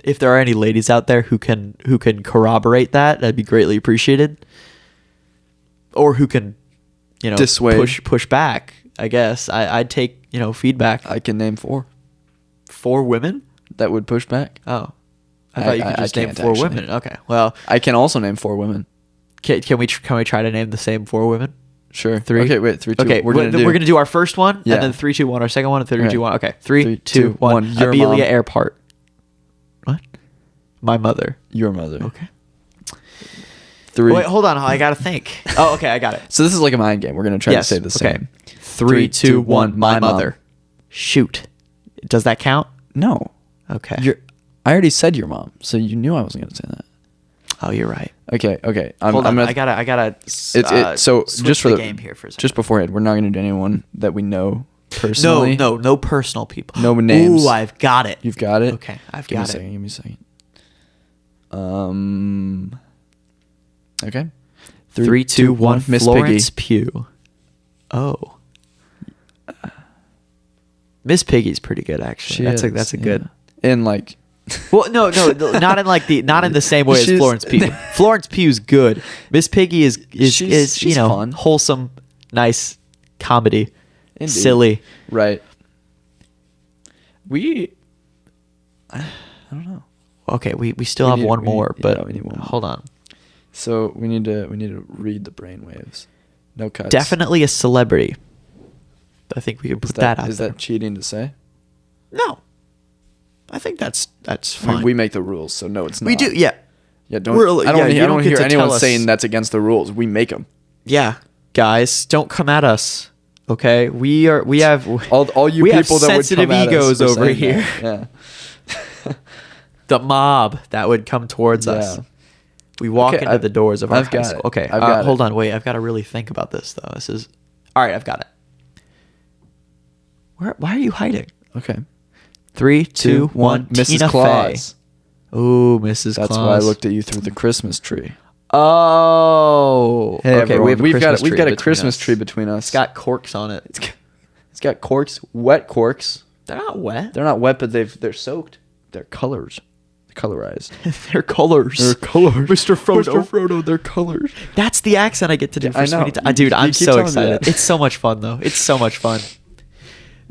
If there are any ladies out there who can corroborate that, that'd be greatly appreciated. Or who can, dissuade, push back. I guess I'd take feedback. I can name 4. 4 women That would push back. Oh, I thought you could just name can't 4 actually. women. Okay, well, I can also name 4 women. can we try to name the same 4 women? Sure. 3. Okay, wait. 3, 2. Okay, we're gonna do our first one, Yeah. and then 3, 2, 1 our second one, and 3, Okay. 2, 1. Okay, 3, 3, 2, 2, 1. 1. Your Amelia mom. Earhart. What? My mother. Your mother. Okay. 3. Wait, hold on. I gotta think. Oh, okay, I got it. So this is like a mind game. We're gonna try Yes, to say the okay. same. 3, 2, 1. My mom. mother. Shoot. Does that count? No. Okay. I already said your mom, so you knew I wasn't gonna say that. Oh, you're right. Okay. Hold on. gonna, I gotta. so switch just for the the game here for a second. just beforehand, we're not gonna do anyone that we know personally. No personal people. No names. Ooh, I've got it. You've got it. Okay, I've Give me a got second. it. Give me a second. Okay. 3, 2, 1. Miss Florence Piggy. Pugh. Oh. Miss Piggy's pretty good, actually. That's a good. Yeah. And like, Well, no, not in the same way as She's- Florence Pugh. Florence Pugh's good. Miss Piggy is She's fun. wholesome, nice comedy, Indeed. silly. right. I don't know. Okay, we still We have need- one we more, need- but yeah, we need one more. hold on. So we need to read the brainwaves. No cuts. Definitely a celebrity. I think we could put that out Is there. that cheating to say? No, I think that's I fine. mean, we make the rules, so no, it's not. We do, yeah. Yeah, don't. We're- I don't. yeah, you I don't don't get hear to anyone tell us. saying that's against the rules. We make them. Yeah, guys, don't come at us. Okay, we have All you we have people that would sensitive come at us egos for over saying here. that. Yeah. The mob that would come towards us. Yeah. We walk Okay, into the doors of our I've high got school. it. Okay, I've got hold it. on, wait. I've got to really think about this though. This is all right. I've got it. Why are you hiding? Okay. 3, 2, 1. Mrs. Tina Claus. Fey. Ooh, Mrs. That's Claus. why I looked at you through the Christmas tree. Oh, Hey, okay. We have a we've Christmas got tree a between Christmas us. tree between us. It's got corks on it. It's got corks, wet corks. They're not wet. They're not wet, but they're soaked. They're colors. They're colorized. They're colors. They're colors. Mr. Frodo. Mr. Frodo, they're colors. That's the accent I get to do Yeah, for I know. Sweeney Todd. You- Dude, you I'm keep so telling me excited. that. It's so much fun, though. It's so much fun.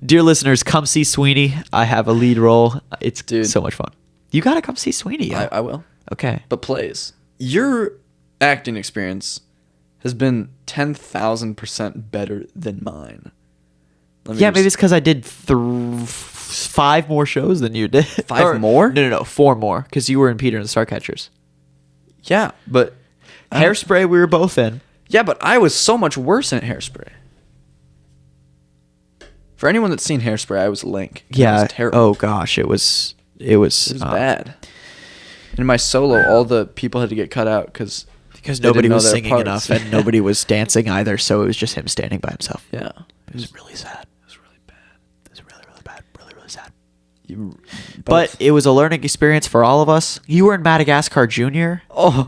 Dear listeners, come see Sweeney. I have a lead role. It's Dude. so much fun. You got to come see Sweeney. Yeah. I will. Okay. But plays. Your acting experience has been 10,000% better than mine. Let me Yeah, just- maybe it's because I did 5 more shows than you did. 5 more? No, 4 more. Because you were in Peter and the Starcatchers. Yeah, but Hairspray, we were both in. yeah, but I was so much worse in Hairspray. For anyone that's seen Hairspray, I was Link. It Yeah. was terrible. Oh gosh, it was. It was bad. In my solo, all the people had to get cut out because Nobody was singing enough and nobody was dancing either. So it was just him standing by himself. Yeah, It was really sad. It was really bad. It was really, really bad. Really, really sad. you, But it was a learning experience for all of us. You were in Madagascar Junior. oh,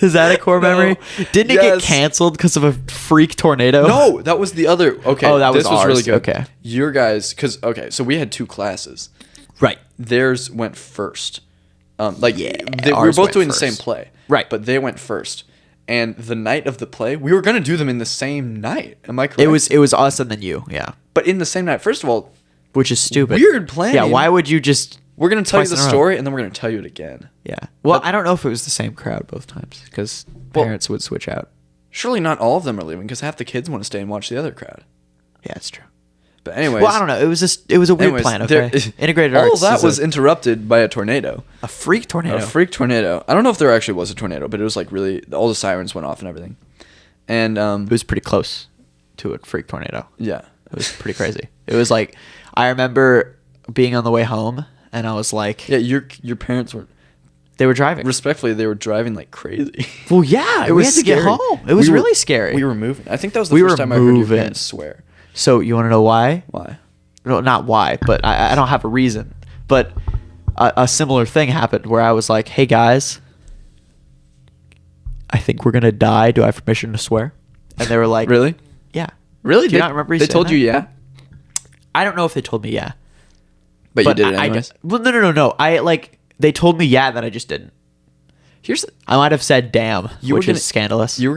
Is that a core No. memory? Didn't it get Yes. canceled because of a freak tornado? no, that was the other. Okay, Oh, that was this was really ours. good. Okay. Your guys, because so we had 2 classes. Right. Theirs went first. We were ours both went doing first. the same play. Right. But they went first. And the night of the play, we were going to do them in the same night. Am I correct? It was us and then you. Yeah. But in the same night, first of all, Which is stupid. Weird planning. Yeah. Why would you just? we're going to tell you Twice the in a row. story and then we're going to tell you it again. Yeah. Well, But- I don't know if it was the same crowd both times because Well- parents would switch out. Surely not all of them are leaving because half the kids want to stay and watch the other crowd. Yeah, it's true. But anyways. Well, I don't know. It was a weird plan. Okay. Integrated all Arts. that is was a interrupted by a tornado. freak tornado. A freak tornado. I don't know if there actually was a tornado, but it was like really, all the sirens went off and everything. And It was pretty close to a freak tornado. yeah. It was pretty crazy. It was like, I remember being on the way home and I was like, Yeah, your parents were They were driving. Respectfully, they were driving like crazy. Well, yeah, It we was had to get scary. home. It was We were- really scary. We were moving. I think that was the We first were time I heard your moving. parents swear. So you want to know why? Why? No, not why, but I don't have a reason. But a similar thing happened where I was like, "Hey guys, I think we're gonna die. Do I have permission to swear?" And they were like, Really? Yeah. Really? Do you not remember? They told saying you that? yeah, I don't know if they told me yeah, but you did it I anyways. well, no. They told me yeah, that I just didn't. Here's I might have said damn, You were which gonna- is scandalous. you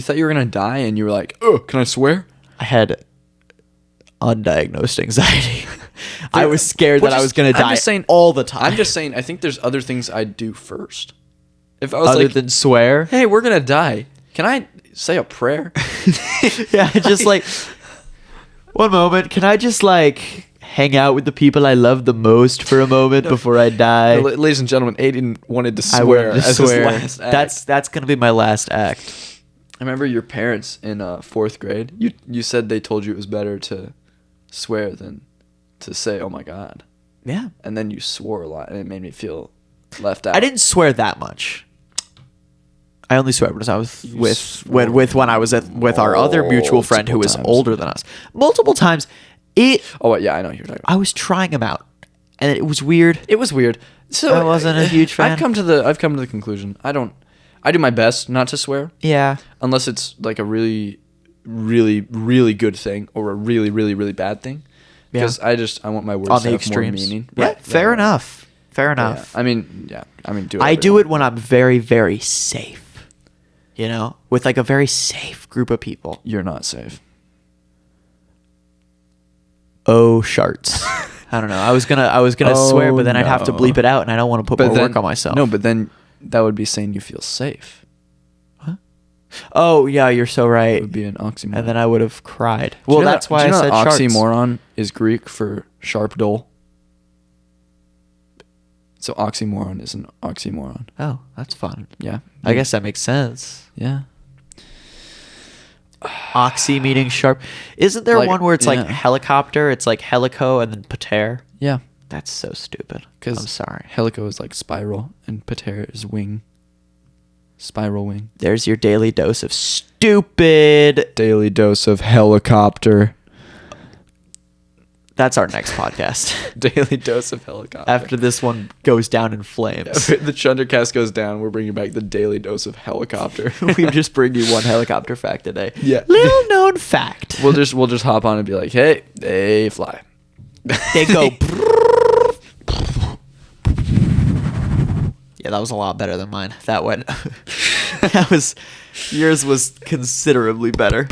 thought you were gonna die, and you were like, "Oh, can I swear?" I had undiagnosed anxiety. I was scared Well, that I was just- going to I'm die just saying- all the time. I'm just saying. I think there's other things I'd do first. If I was other like, than swear. "Hey, we're gonna die. Can I say a prayer?" Yeah, just like one moment. Can I just like hang out with the people I love the most for a moment before I die? Ladies and gentlemen, Aiden wanted to I swear wanted to as swear. his last act. That's gonna be my last act. I remember your parents in 4th grade. You said they told you it was better to swear than to say, "Oh my God," Yeah, and then you swore a lot, and it made me feel left out. I didn't swear that much. I only swear when I was when I was with our other mutual friend who was Multiple times. older than us. Multiple times. Oh yeah, I know who you're talking about. I was trying them out, and it was weird. It was weird. So I wasn't a huge fan. I've come to the conclusion. I do my best not to swear Yeah. unless it's like a really, really, really good thing or a really, really, really bad thing. Because I want my words On to the have extremes. more meaning. Yeah, fair enough. Fair Yeah. enough. I mean, do it. I every do now it when I'm very, very safe. You know, with like a very safe group of people. You're not safe. Oh, sharts. I don't know. I was gonna swear, but then I'd have to no. bleep it out, and I don't want to put more work on myself. No, but then that would be saying you feel safe. Oh yeah, you're so It right. would be an oxymoron. And then I would have cried. Do you Well, know that's that- why do I you know said that sharts. oxymoron is Greek for sharp dull. So oxymoron is an oxymoron. Oh, that's fun. Yeah. I guess that makes sense. Yeah. Oxy meaning sharp. Isn't there Like, one where it's like yeah. helicopter? It's like helico and then pater. Yeah. That's so stupid. Because I'm sorry. helico is like spiral and pater is wing. Spiral wing. There's your daily dose of stupid. Daily dose of helicopter. That's our next podcast. Daily dose of helicopter. After this one goes down in flames. After the Chunder-Cast goes down, we're bringing back the daily dose of helicopter. We just bring you one helicopter fact today. Yeah. Little known fact. we'll just hop on and be like, hey, they fly. They go. Yeah, that was a lot better than mine. That went. Yours was considerably better.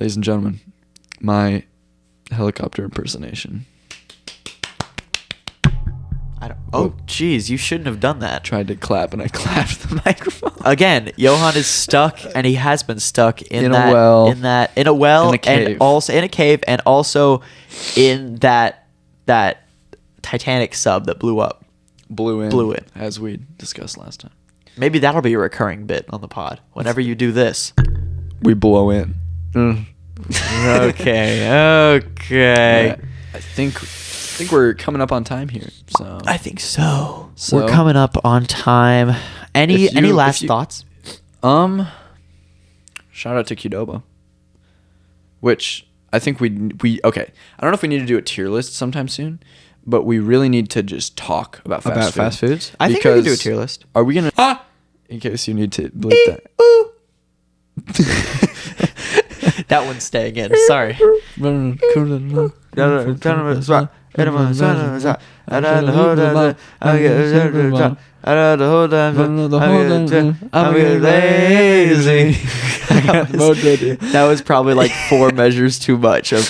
Ladies and gentlemen, my helicopter impersonation. Oh, geez, you shouldn't have done that. Tried to clap and I clapped the microphone. Again, Johan is stuck, and he has been stuck in a that well. in a well, In a cave. and also in a cave, and also in that Titanic sub that blew up. Blew in. As we discussed last time. Maybe that'll be a recurring bit on the pod. Whenever you do this. We blow in. Okay. Yeah, I think we're coming up on time here. So I think so. So- We're coming up on time. Any last thoughts? Shout out to Qdoba. Which I think we okay. I don't know if we need to do a tier list sometime soon, but we really need to just talk about fast food. I think we can do a Because tier list. Are we gonna? In case you need to bleep that. That one's staying in. Sorry. That was probably like 4 measures too much of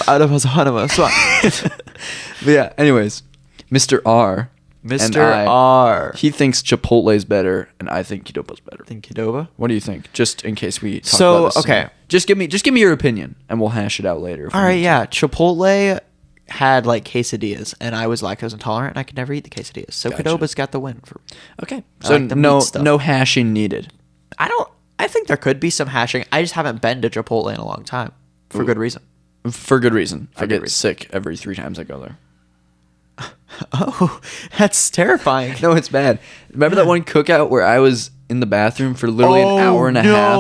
But yeah. Anyways, Mr. R. Mr. and I, R. He thinks Chipotle's better, and I think Qdoba's better. Think Qdoba? What do you think? Just in case we talk So, about this soon. okay. Just give me your opinion, and we'll hash it out later. if we All right, need to. yeah. Chipotle had like quesadillas, and I was lactose intolerant, and I could never eat the quesadillas. So Gotcha. Qdoba's got the win. Okay. I So like the no meat stuff. no hashing needed. I think there could be some hashing. I just haven't been to Chipotle in a long time for good reason. For good reason. I good get reason. sick every 3 times I go there. Oh, that's terrifying. No, it's bad. Remember that one cookout where I was in the bathroom for literally an hour and a half?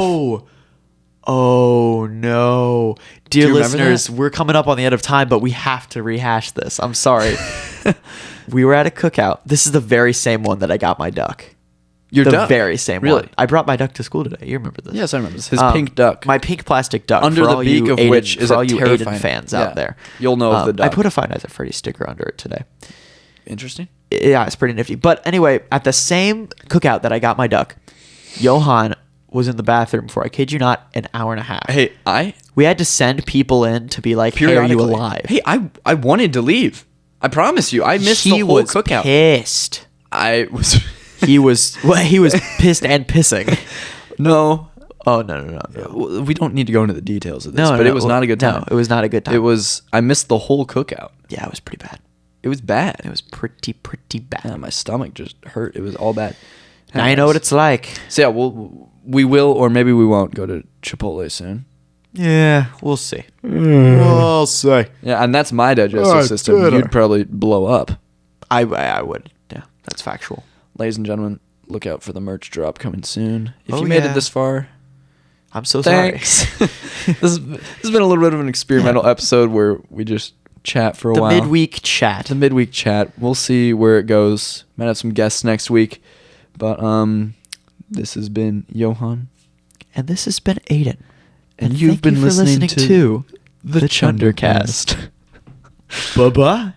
Oh no. Do Dear you remember listeners, that? we're coming up on the end of time, but we have to rehash this. I'm sorry. We were at a cookout. This is the very same one that I got my duck. Your the duck? very same Really? one. I brought my duck to school today. You remember this? Yes, I remember this. His pink duck. My pink plastic duck. Under for the all beak you of Aiden, which is for a all you terrifying... Aiden fans Yeah. out there. You'll know of the duck. I put a Five Nights at Freddy's sticker under it today. Interesting. Yeah, it's pretty nifty. But anyway, at the same cookout that I got my duck, Johan was in the bathroom for, I kid you not, an hour and a half. Hey, We had to send people in to be like, hey, are you periodically- alive? Hey, I wanted to leave. I promise you. I missed the He whole was cookout. pissed. I was... He was pissed and pissing. No. Oh, no. We don't need to go into the details of this, No, but no, it was not a good time. No, it was not a good time. It was... I missed the whole cookout. Yeah, it was pretty bad. It was bad. It was pretty bad. Yeah, my stomach just hurt. It was all bad. Now you know what it's like. So yeah, we will or maybe we won't go to Chipotle soon. Yeah, we'll see. We'll see. Yeah, and that's my digestive system. You'd probably blow up. I would. Yeah, that's factual. Ladies and gentlemen, look out for the merch drop coming soon. If Oh, you made yeah. it this far, I'm so thanks. sorry. This has been a little bit of an experimental episode where we just chat for a The while. midweek chat. The midweek chat. We'll see where it goes. Might have some guests next week. But this has been Johan. And this has been Aiden. And Thank you've been you for listening to to the Chunder-Cast. Bye-bye.